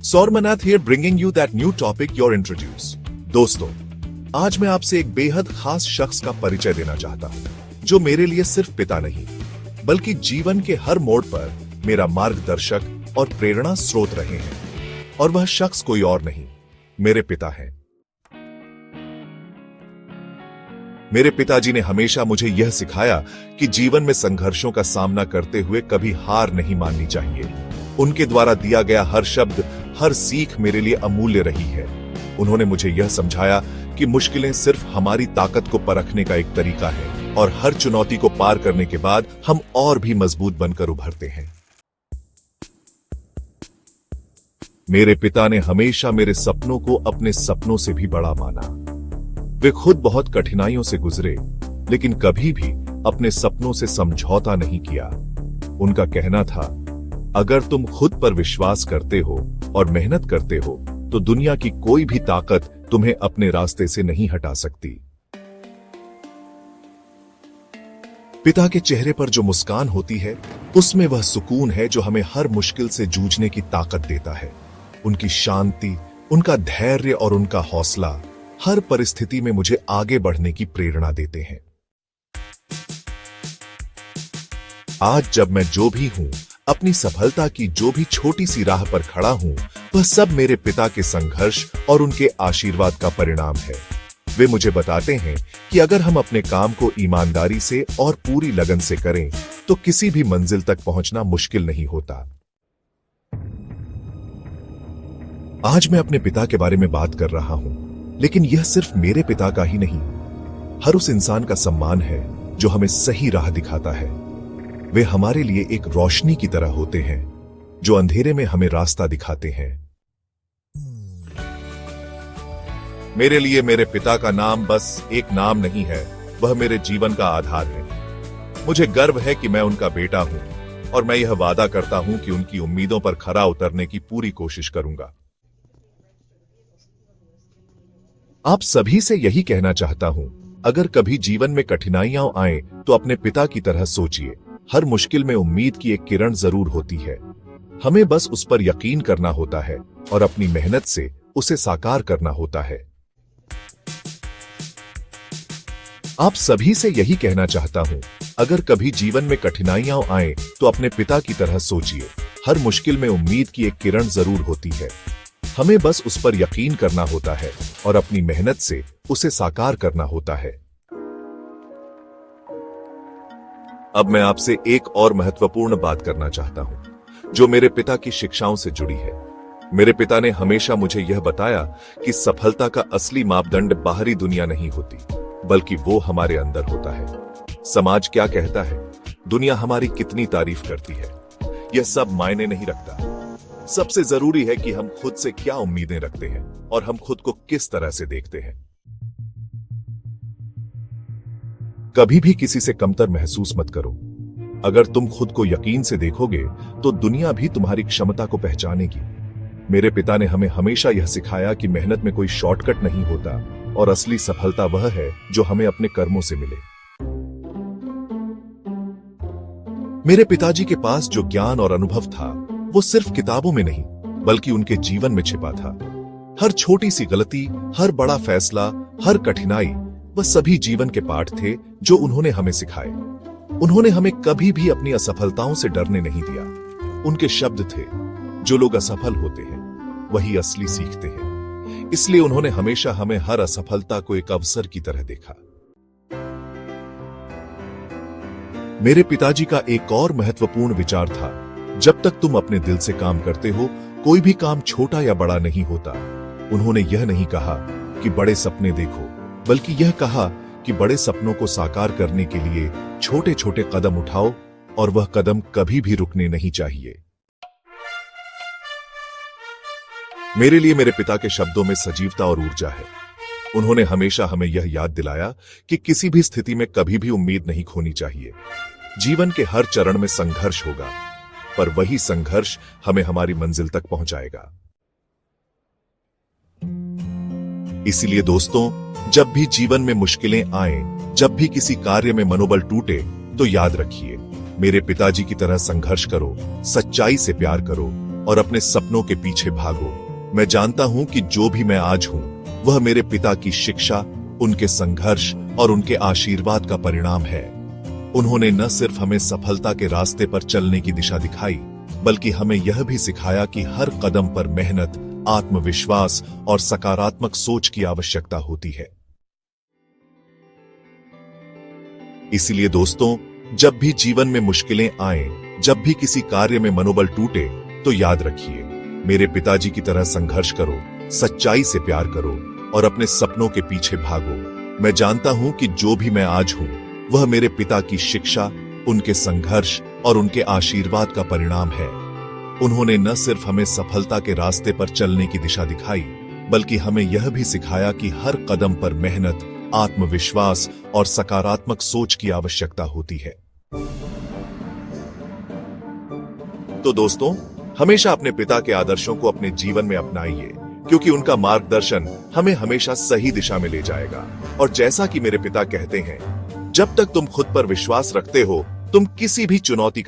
सौरमनाथ here bringing you that new topic you're introduced। दोस्तों, आज मैं आपसे एक बेहद खास शख्स का परिचय देना चाहता हूं, जो मेरे लिए सिर्फ पिता नहीं, बल्कि जीवन के हर मोड़ पर मेरा मार्गदर्शक और प्रेरणा स्रोत रहे हैं। और वह शख्स कोई और नहीं, मेरे पिता हैं। मेरे पिताजी ने हमेशा मुझे यह सिखाया कि जीवन में संघर्षों का सामना करते हुए कभी हार नहीं माननी चाहिए। उनके द्वारा दिया गया हर शब्द, हर सीख मेरे लिए अमूल्य रही है। उन्होंने मुझे यह समझाया कि मुश्किलें सिर्फ हमारी ताकत को परखने का एक तरीका है और हर चुनौती को पार करने के बाद हम और भी मजबूत बनकर उभरते हैं। मेरे पिता ने हमेशा मेरे सपनों को अपने सपनों से भी बड़ा माना। वे खुद बहुत कठिनाइयों से गुजरे, लेकिन कभी भी अपने सपनों से समझौता नहीं किया। उनका कहना था, अगर तुम खुद पर विश्वास करते हो और मेहनत करते हो, तो दुनिया की कोई भी ताकत तुम्हें अपने रास्ते से नहीं हटा सकती। पिता के चेहरे पर जो मुस्कान होती है, उसमें वह सुकून है जो हमें हर मुश्किल से जूझने की ताकत देता है। उनकी शांति, उनका धैर्य और उनका हौसला हर परिस्थिति में मुझे आगे बढ़ने की प्रेरणा देते हैं। आज जब मैं जो भी हूं, अपनी सफलता की जो भी छोटी सी राह पर खड़ा हूं, वह सब मेरे पिता के संघर्ष और उनके आशीर्वाद का परिणाम है। वे मुझे बताते हैं कि अगर हम अपने काम को ईमानदारी से और पूरी लगन से करें, तो किसी भी मंजिल तक पहुंचना मुश्किल नहीं होता। आज मैं अपने पिता के बारे में बात कर रहा हूं, लेकिन यह सिर्फ मेरे पिता का ही नहीं, हर उस इंसान का सम्मान है जो हमें सही राह दिखाता है। वे हमारे लिए एक रोशनी की तरह होते हैं, जो अंधेरे में हमें रास्ता दिखाते हैं। मेरे लिए मेरे पिता का नाम बस एक नाम नहीं है, वह मेरे जीवन का आधार है। मुझे गर्व है कि मैं उनका बेटा हूं, और मैं यह वादा करता हूं कि उनकी उम्मीदों पर खरा उतरने की पूरी कोशिश करूंगा। आप सभी से यही कहना चाहता हूं, अगर कभी जीवन में कठिनाइयां आए तो अपने पिता की तरह सोचिए। हर मुश्किल में उम्मीद की एक किरण जरूर होती है। हमें बस उस पर यकीन करना होता है और अपनी मेहनत से उसे साकार करना होता है। आप सभी से यही कहना चाहता हूं, अगर कभी जीवन में कठिनाइयां आए तो अपने पिता की तरह सोचिए। हर मुश्किल में उम्मीद की एक किरण जरूर होती है। हमें बस उस पर यकीन करना होता है और अपनी मेहनत से उसे साकार करना होता है। अब मैं आपसे एक और महत्वपूर्ण बात करना चाहता हूं, जो मेरे पिता की शिक्षाओं से जुड़ी है। मेरे पिता ने हमेशा मुझे यह बताया कि सफलता का असली मापदंड बाहरी दुनिया नहीं होती, बल्कि वो हमारे अंदर होता है। समाज क्या कहता है, दुनिया हमारी कितनी तारीफ करती है, यह सब मायने नहीं रखता। सबसे जरूरी है कि हम खुद से क्या उम्मीदें रखते हैं और हम खुद को किस तरह से देखते हैं। कभी भी किसी से कमतर महसूस मत करो। अगर तुम खुद को यकीन से देखोगे, तो दुनिया भी तुम्हारी क्षमता को पहचानेगी। मेरे पिता ने हमें हमेशा यह सिखाया कि मेहनत में कोई शॉर्टकट नहीं होता और असली सफलता वह है जो हमें अपने कर्मों से मिले। मेरे पिताजी के पास जो ज्ञान और अनुभव था, वो सिर्फ किताबों में नहीं, बल्कि उनके जीवन में छिपा था। हर छोटी सी गलती, हर बड़ा फैसला, हर कठिनाई, वह सभी जीवन के पाठ थे जो उन्होंने हमें सिखाए। उन्होंने हमें कभी भी अपनी असफलताओं से डरने नहीं दिया। उनके शब्द थे, जो लोग असफल होते हैं वही असली सीखते हैं। इसलिए उन्होंने हमेशा हमें हर असफलता को एक अवसर की तरह देखा। मेरे पिताजी का एक और महत्वपूर्ण विचार था, जब तक तुम अपने दिल से काम करते हो, कोई भी काम छोटा या बड़ा नहीं होता। उन्होंने यह नहीं कहा कि बड़े सपने देखो, बल्कि यह कहा कि बड़े सपनों को साकार करने के लिए छोटे छोटे कदम उठाओ, और वह कदम कभी भी रुकने नहीं चाहिए। मेरे लिए मेरे पिता के शब्दों में सजीवता और ऊर्जा है। उन्होंने हमेशा हमें यह याद दिलाया कि किसी भी स्थिति में कभी भी उम्मीद नहीं खोनी चाहिए। जीवन के हर चरण में संघर्ष होगा, पर वही संघर्ष हमें हमारी मंजिल तक पहुंचाएगा। इसीलिए दोस्तों, जब भी जीवन में मुश्किलें आएं, जब भी किसी कार्य में मनोबल टूटे, तो याद रखिए, मेरे पिताजी की तरह संघर्ष करो, सच्चाई से प्यार करो और अपने सपनों के पीछे भागो। मैं जानता हूं कि जो भी मैं आज हूं वह मेरे पिता की शिक्षा, उनके संघर्ष और उनके आशीर्वाद का परिणाम है। उन्होंने न सिर्फ हमें सफलता के रास्ते पर चलने की दिशा दिखाई, बल्कि हमें यह भी सिखाया कि हर कदम पर मेहनत, आत्मविश्वास और सकारात्मक सोच की आवश्यकता होती है। इसलिए दोस्तों, जब भी जीवन में मुश्किलें आएं, जब भी किसी कार्य में मनोबल टूटे, तो याद रखिए, मेरे पिताजी की तरह संघर्ष करो, सच्चाई से प्यार करो और अपने सपनों के पीछे भागो। मैं जानता हूं कि जो भी मैं आज हूं वह मेरे पिता की शिक्षा, उनके संघर्ष और उनके आशीर्वाद का परिणाम है। उन्होंने न सिर्फ हमें सफलता के रास्ते पर चलने की दिशा दिखाई, बल्कि हमें यह भी सिखाया कि हर कदम पर मेहनत, आत्मविश्वास और सकारात्मक सोच की आवश्यकता होती है। तो दोस्तों, हमेशा अपने पिता के आदर्शों को अपने जीवन में अपनाइए, क्योंकि उनका मार्गदर्शन हमें हमेशा सही दिशा में ले जाएगा। और जैसा कि मेरे पिता कहते हैं, जब तक तुम खुद पर विश्वास रखते हो, तुम किसी भी चुनौती का